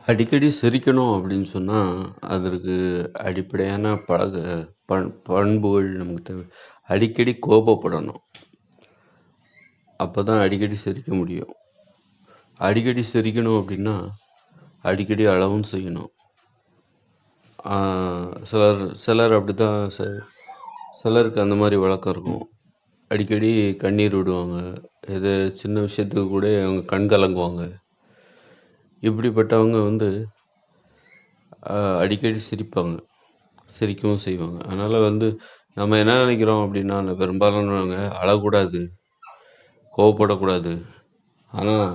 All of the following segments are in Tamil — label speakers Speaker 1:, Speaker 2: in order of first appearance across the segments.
Speaker 1: அடிக்கடி சிரிக்கணும் அப்படின்னு சொன்னா, அதற்கு அடிப்படையான பண்புகள் நமக்கு தேவை. அடிக்கடி கோபப்படணும். அப்பதான் அடிக்கடி சிரிக்க முடியும். அடிக்கடி சிரிக்கணும் அப்படின்னா, அடிக்கடி அழவும் செய்யணும். சிலர் சிலர் அப்படித்தான் சிலருக்கு அந்த மாதிரி வழக்கம் இருக்கும். அடிக்கடி கண்ணீர் விடுவாங்க. எது சின்ன விஷயத்துக்கு கூட அவங்க கண் கலங்குவாங்க. இப்படிப்பட்டவங்க அடிக்கடி சிரிப்பாங்க. சிரிக்கவும் செய்வாங்க. அதனால் நம்ம என்ன நினைக்கிறோம் அப்படின்னா, பெரும்பாலானவங்க அழக்கூடாது, கோவப்படக்கூடாது, ஆனால்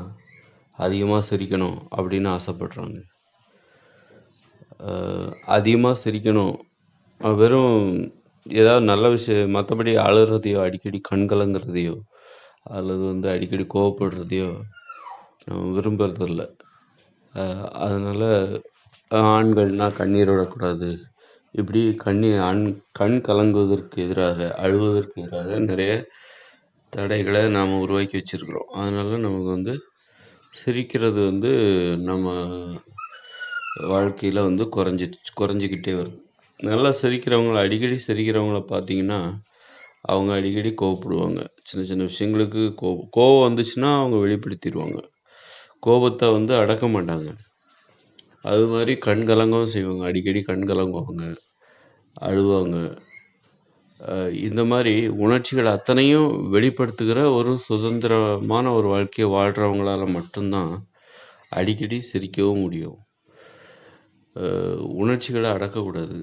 Speaker 1: அதிகமாக சிரிக்கணும் அப்படின்னு ஆசைப்படுறாங்க. அதிகமாக சிரிக்கணும், வெறும் ஏதாவது நல்ல விஷயம், மற்றபடி அழுகிறதையோ அடிக்கடி கண் கலங்குறதையோ அல்லது அடிக்கடி கோவப்படுறதையோ நம்ம விரும்புறதில்ல. அதனால் ஆண்கள்னால் கண்ணீர் விடக்கூடாது, இப்படி கண் கலங்குவதற்கு எதிராக, அழுவதற்கு எதிராக நிறைய தடைகளை நாம் உருவாக்கி வச்சுருக்குறோம். அதனால் நமக்கு சிரிக்கிறது நம்ம வாழ்க்கையில் குறைஞ்சிக்கிட்டே வருது. நல்லா சிரிக்கிறவங்கள, அடிக்கடி சிரிக்கிறவங்கள பார்த்தீங்கன்னா, அவங்க அடிக்கடி கோவப்படுவாங்க. சின்ன சின்ன விஷயங்களுக்கு கோவம் வந்துச்சுன்னா அவங்க வெளிப்படுத்திடுவாங்க. கோபத்தை அடக்க மாட்டாங்க. அது மாதிரி கண் கலங்கவும் செய்வாங்க. அடிக்கடி கண் கலங்குவாங்க, அழுவாங்க. இந்த மாதிரி உணர்ச்சிகள் அத்தனையும் வெளிப்படுத்துகிற ஒரு சுதந்திரமான ஒரு வாழ்க்கையை வாழ்கிறவங்களால மட்டும்தான் அடிக்கடி சிரிக்கவும் முடியும். உணர்ச்சிகளை அடக்கக்கூடாது,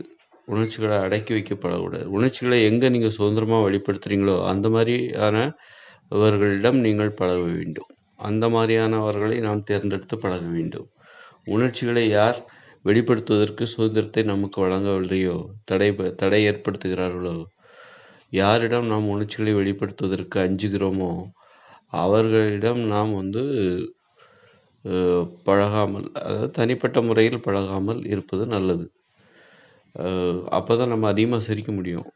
Speaker 1: உணர்ச்சிகளை அடக்கி வைக்கப்படக்கூடாது. உணர்ச்சிகளை எங்கே நீங்கள் சுதந்திரமாக வெளிப்படுத்துகிறீங்களோ அந்த மாதிரியானவர்களிடம் நீங்கள் பழக வேண்டும். அந்த மாதிரியானவர்களை நாம் தேர்ந்தெடுத்து பழக வேண்டும். உணர்ச்சிகளை யார் வெளிப்படுத்துவதற்கு சுதந்திரத்தை நமக்கு வழங்கவில்லையோ, தடை ஏற்படுத்துகிறார்களோ, யாரிடம் நாம் உணர்ச்சிகளை வெளிப்படுத்துவதற்கு அஞ்சுகிறோமோ அவர்களிடம் நாம் பழகாமல், அதாவது தனிப்பட்ட முறையில் பழகாமல் இருப்பது நல்லது. அப்போ தான் நம்ம அதிகமாக சிரிக்க முடியும்.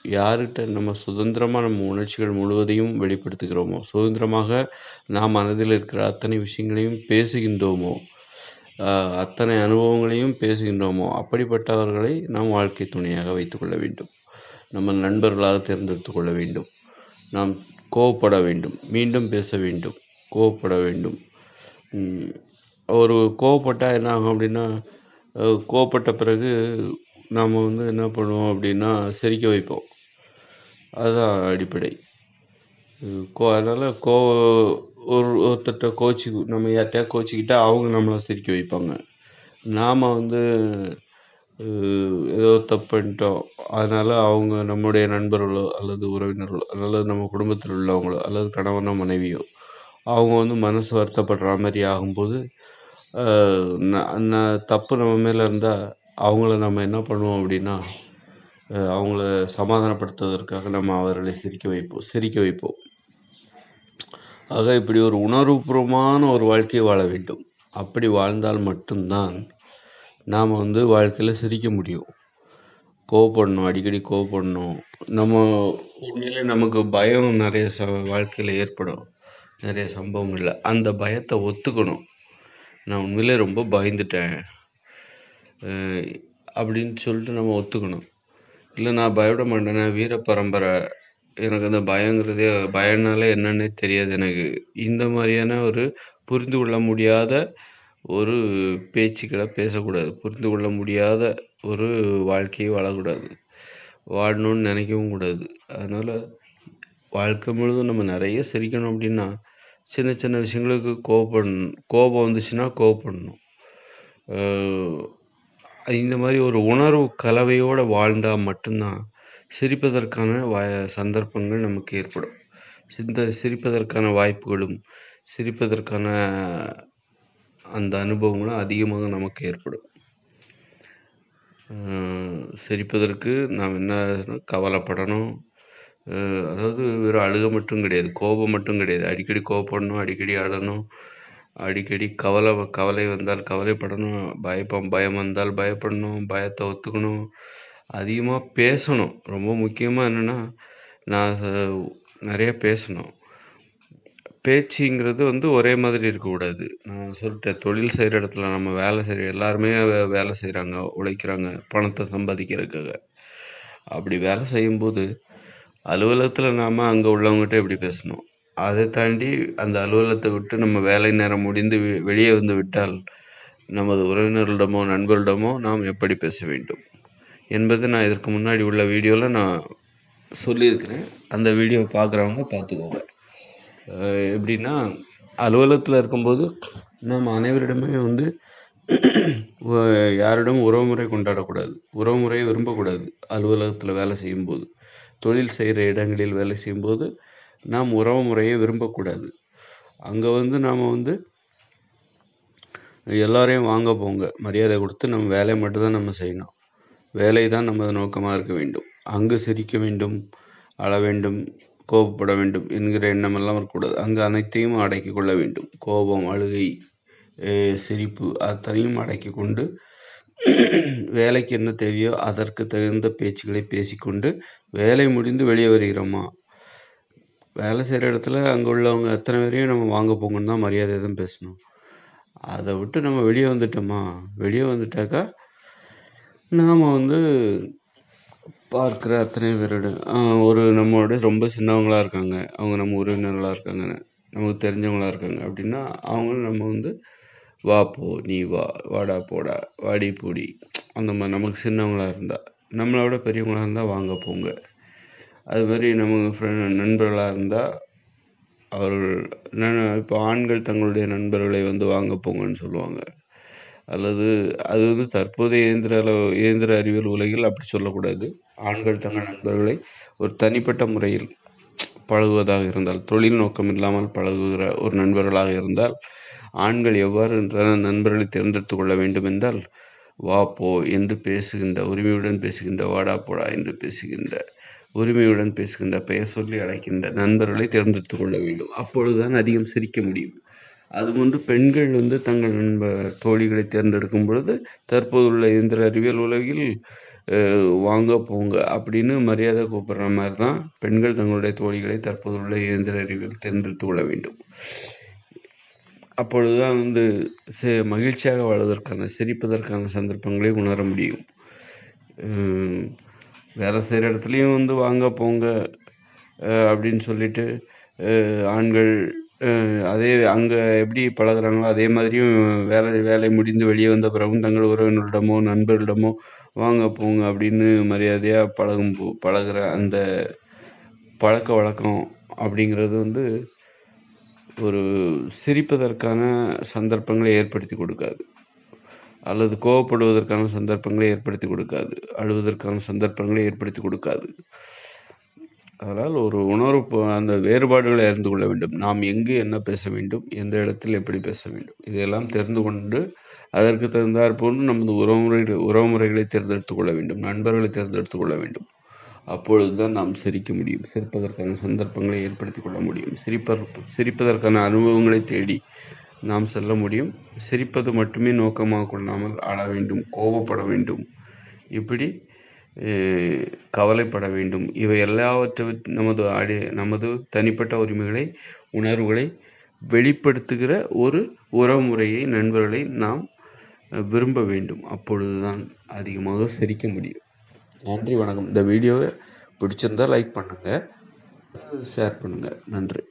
Speaker 1: யார்கிட்ட நம்ம சுதந்திரமாக நம்ம உணர்ச்சிகள் முழுவதையும் வெளிப்படுத்துகிறோமோ, சுதந்திரமாக நாம் மனதில் இருக்கிற அத்தனை விஷயங்களையும் பேசுகின்றோமோ, அத்தனை அனுபவங்களையும் பேசுகின்றோமோ, அப்படிப்பட்டவர்களை நாம் வாழ்க்கை துணையாக வைத்துக்கொள்ள வேண்டும். நம்ம நண்பர்களாக தேர்ந்தெடுத்து கொள்ள வேண்டும். நாம் கோவப்பட வேண்டும், மீண்டும் பேச வேண்டும், கோவப்பட வேண்டும். ஒரு கோவப்பட்டால் என்ன ஆகும் அப்படின்னா, கோவப்பட்ட பிறகு நாம் என்ன பண்ணுவோம் அப்படின்னா, சிரிக்க வைப்போம். அதுதான் அடிப்படை. அதனால் ஒருத்தர்கிட்ட நம்ம யார்கிட்டயா கோச்சிக்கிட்டா அவங்க நம்மளை சிரிக்க வைப்பாங்க. நாம் ஏதோ தப்பு பண்ணிட்டோம், அதனால் அவங்க நம்முடைய நண்பர்களோ அல்லது உறவினர்களோ அல்லது நம்ம குடும்பத்தில் உள்ளவங்களோ அல்லது கணவனோ மனைவியோ அவங்க மனசு வருத்தப்படுற மாதிரி ஆகும்போது, தப்பு நம்ம மேலே இருந்தால் அவங்கள நம்ம என்ன பண்ணுவோம் அப்படின்னா, அவங்கள சமாதானப்படுத்துவதற்காக நம்ம அவர்களை சிரிக்க வைப்போம். ஆக இப்படி ஒரு உணர்வுபூர்வமான ஒரு வாழ்க்கையை வாழ வேண்டும். அப்படி வாழ்ந்தால் மட்டும்தான் நாம் வாழ்க்கையில் சிரிக்க முடியும். கோவப்படணும், அடிக்கடி கோவப்படணும். நம்ம உண்மையிலே நமக்கு பயம் நிறைய வாழ்க்கையில் ஏற்படும், நிறைய சம்பவங்களில். அந்த பயத்தை ஒத்துக்கணும். நான் உண்மையிலே ரொம்ப பயந்துட்டேன் அப்படின்னு சொல்லிட்டு நம்ம ஒத்துக்கணும். இல்லை, நான் பயப்பட மாட்டேன், நான் வீர பரம்பரை, எனக்கு அந்த பயம்னாலே என்னன்னே தெரியாது எனக்கு, இந்த மாதிரியான ஒரு புரிந்து கொள்ள முடியாத ஒரு பேச்சுக்களை பேசக்கூடாது. புரிந்து கொள்ள முடியாத ஒரு வாழ்க்கையை வாழக்கூடாது, வாழணும்னு நினைக்கவும் கூடாது. அதனால் வாழ்க்கை முழுதும் நம்ம நிறைய சிரிக்கணும் அப்படின்னா, சின்ன சின்ன விஷயங்களுக்கு கோபம் வந்துச்சுன்னா கோபப்படணும். இந்த மாதிரி ஒரு உணர்வு கலவையோடு வாழ்ந்தால் மட்டும்தான் சிரிப்பதற்கான சந்தர்ப்பங்கள் நமக்கு ஏற்படும். சிரிப்பதற்கான வாய்ப்புகளும் சிரிப்பதற்கான அந்த அனுபவங்களும் அதிகமாக நமக்கு ஏற்படும். சிரிப்பதற்கு நாம் என்ன கவலைப்படணும், அதாவது வெறும் அழுக மட்டும் கிடையாது, கோபம் மட்டும் கிடையாது. அடிக்கடி கோபப்படணும், அடிக்கடி அழணும், அடிக்கடி கவலை வந்தால் கவலைப்படணும், பயம் வந்தால் பயப்படணும், பயத்தை ஒத்துக்கணும், அதிகமாக பேசணும். ரொம்ப முக்கியமாக என்னென்னா, நான் நிறைய பேசணும். பேச்சுங்கிறது வந்து ஒரே மாதிரி இருக்கக்கூடாது. நான் சொல்லிட்டேன், தொழில் செய்கிற இடத்துல நம்ம வேலை செய்கிற எல்லாருமே வேலை செய்கிறாங்க, உழைக்கிறாங்க பணத்தை சம்பாதிக்கிறதுக்காக. அப்படி வேலை செய்யும்போது அலுவலகத்தில் நாம் அங்கே உள்ளவங்ககிட்ட எப்படி பேசணும், அதை தாண்டி அந்த அலுவலகத்தை விட்டு நம்ம வேலை நேரம் முடிந்து வெளியே வந்து விட்டால் நமது உறவினர்களிடமோ நண்பர்களிடமோ நாம் எப்படி பேச வேண்டும் என்பது நான் இதற்கு முன்னாடி உள்ள வீடியோவில் நான் சொல்லியிருக்கிறேன். அந்த வீடியோவை பார்க்குறவங்க பார்த்துக்கோங்க. எப்படின்னா, அலுவலகத்தில் இருக்கும்போது நாம் அனைவரிடமே வந்து யாரிடமும் உறவுமுறை கொண்டாடக்கூடாது, உறவுமுறையை விரும்பக்கூடாது. அலுவலகத்தில் வேலை செய்யும்போது, தொழில் செய்கிற இடங்களில் வேலை செய்யும்போது நாம் உறவு முறையை விரும்பக்கூடாது. அங்கே வந்து நாம் வந்து எல்லாரையும் வாங்க போங்க மரியாதை கொடுத்து நம்ம வேலையை மட்டும்தான் நம்ம செய்யணும். வேலை தான் நமது நோக்கமாக இருக்க வேண்டும். அங்கு சிரிக்க வேண்டும், அழ வேண்டும், கோபப்பட வேண்டும் என்கிற எண்ணமெல்லாம் இருக்கக்கூடாது. அங்கு அனைத்தையும் அடக்கி கொள்ள வேண்டும். கோபம், அழுகை, சிரிப்பு அத்தனையும் அடக்கி கொண்டு வேலைக்கு என்ன தேவையோ அதற்கு தகுந்த பேச்சுக்களை பேசிக்கொண்டு வேலை முடிந்து வெளியே வருகிறோமா, வேலை செய்கிற இடத்துல அங்கே உள்ளவங்க அத்தனை பேரையும் நம்ம வாங்க போங்கன்னு தான் மரியாதை தான் பேசணும். அதை விட்டு நம்ம வெளியே வந்துட்டோமா, வெளியே வந்துட்டாக்கா நாம் வந்து பார்க்குற அத்தனை பேரோட ஒரு நம்மளோட ரொம்ப சின்னவங்களாக இருக்காங்க, அவங்க நம்ம உறவினர்களாக இருக்காங்க, நமக்கு தெரிஞ்சவங்களாக இருக்காங்க அப்படின்னா அவங்களும் நம்ம வந்து வா போ, நீ வா, வாடா போடா, வாடி பூடி, அந்த மாதிரி நமக்கு சின்னவங்களாக இருந்தால், நம்மளோட பெரியவங்களாக இருந்தால் வாங்க போங்க. அது மாதிரி நம்ம நண்பர்களாக இருந்தால் அவர்கள் இப்போ ஆண்கள் தங்களுடைய நண்பர்களை வந்து வாங்க போங்கன்னு சொல்லுவாங்க. அல்லது அது வந்து தற்போதைய இயந்திர அறிவியல் உலகில் அப்படி சொல்லக்கூடாது. ஆண்கள் தங்கள் நண்பர்களை ஒரு தனிப்பட்ட முறையில் பழகுவதாக இருந்தால், தொழில் நோக்கம் இல்லாமல் பழகுகிற ஒரு நண்பர்களாக இருந்தால், ஆண்கள் எவ்வாறு நண்பர்களை தேர்ந்தெடுத்து கொள்ள வேண்டும் என்றால், வா போ என்று பேசுகின்ற, உரிமையுடன் பேசுகின்ற, வாடா போடா என்று பேசுகின்ற, உரிமையுடன் பேசுகின்ற, பெயர் சொல்லி அழைக்கின்ற நண்பர்களை தேர்ந்தெடுத்து கொள்ள வேண்டும். அப்பொழுதுதான் அதிகம் சிரிக்க முடியும். அது வந்து பெண்கள் வந்து தங்கள் தோழிகளை தேர்ந்தெடுக்கும் பொழுது தற்போதுள்ள இயந்திர அறிவியல் உலகில் வாங்க போங்க அப்படின்னு மரியாதை கூப்பிடுற மாதிரி தான் பெண்கள் தங்களுடைய தோழிகளை தற்போதுள்ள இயந்திர அறிவியல் தேர்ந்தெடுத்து கொள்ள வேண்டும். அப்பொழுதுதான் வந்து மகிழ்ச்சியாக வாழ்வதற்கான, சிரிப்பதற்கான சந்தர்ப்பங்களை உணர முடியும். வேலை செய்கிற இடத்துலையும் வந்து வாங்க போங்க அப்படின்னு சொல்லிட்டு ஆண்கள் அதே அங்கே எப்படி பழகுறாங்களோ அதே மாதிரியும் வேலை முடிந்து வெளியே வந்த பிறகும் தங்கள் உறவினரிடமோ நண்பர்களிடமோ வாங்க போங்க அப்படின்னு மரியாதையாக பழகுற அந்த பழக்க வழக்கம் அப்படிங்கிறது வந்து ஒரு சிரிப்பதற்கான சந்தர்ப்பங்களை ஏற்படுத்தி கொடுக்காது, அல்லது கோவப்படுவதற்கான சந்தர்ப்பங்களை ஏற்படுத்தி கொடுக்காது, அழுவதற்கான சந்தர்ப்பங்களை ஏற்படுத்தி கொடுக்காது. அதனால் ஒரு உணர்வு அந்த வேறுபாடுகளை அறிந்து கொள்ள வேண்டும். நாம் எங்கு என்ன பேச வேண்டும், எந்த இடத்தில் எப்படி பேச வேண்டும், இதையெல்லாம் தெரிந்து கொண்டு அதற்கு தகுந்தாற்போல் நமது உறவுமுறைகளை தேர்ந்தெடுத்து கொள்ள வேண்டும், நண்பர்களை தேர்ந்தெடுத்து கொள்ள வேண்டும். அப்பொழுதுதான் நாம் சிரிக்க முடியும், சிரிப்பதற்கான சந்தர்ப்பங்களை ஏற்படுத்தி கொள்ள முடியும், சிரிப்பதற்கான அனுபவங்களை தேடி நாம் செல்ல முடியும். சிரிப்பது மட்டுமே நோக்கமாக கொள்ளாமல் அழ வேண்டும், கோபப்பட வேண்டும், இப்படி கவலைப்பட வேண்டும். இவை எல்லாவற்றை நமது தனிப்பட்ட உரிமைகளை, உணர்வுகளை வெளிப்படுத்துகிற ஒரு உறவுமுறையை, நண்பர்களை நாம் விரும்ப வேண்டும். அப்பொழுதுதான் அதிகமாக சிரிக்க முடியும். நன்றி, வணக்கம். இந்த வீடியோவை பிடிச்சிருந்தால் லைக் பண்ணுங்கள், ஷேர் பண்ணுங்கள். நன்றி.